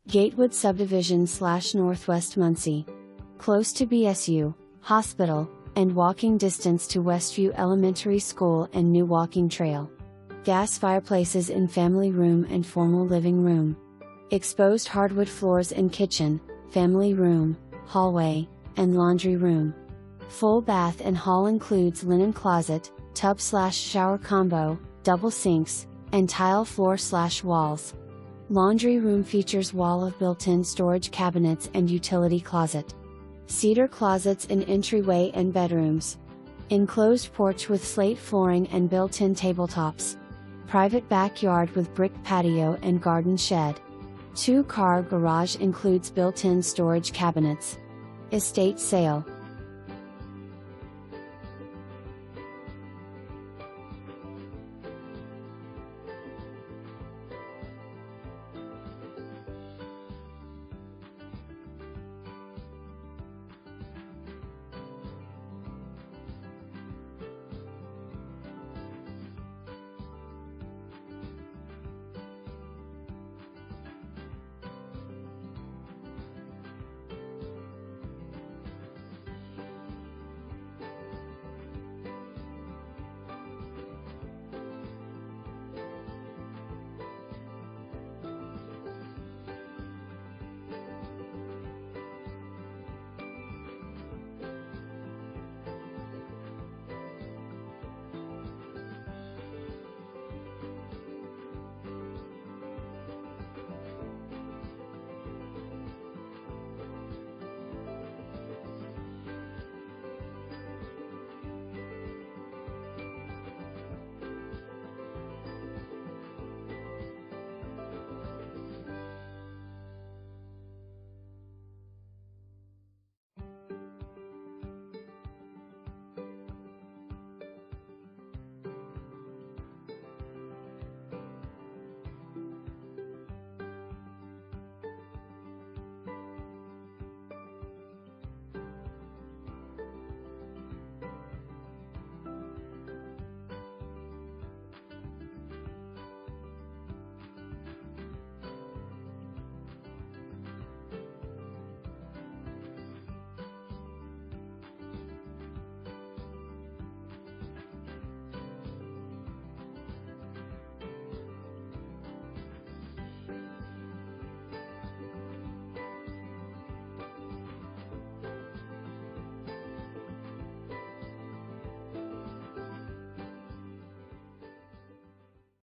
Gatewood subdivision / Northwest Muncie. Close to BSU, hospital, and walking distance to Westview Elementary School and new walking trail. Gas fireplaces in family room and formal living room. Exposed hardwood floors in kitchen, family room, hallway, and laundry room. Full bath and hall includes linen closet, tub/shower combo, double sinks, and tile floor/walls. Laundry room features wall of built-in storage cabinets and utility closet. Cedar closets in entryway and bedrooms. Enclosed porch with slate flooring and built-in tabletops. Private backyard with brick patio and garden shed. 2-car garage includes built-in storage cabinets. Estate sale.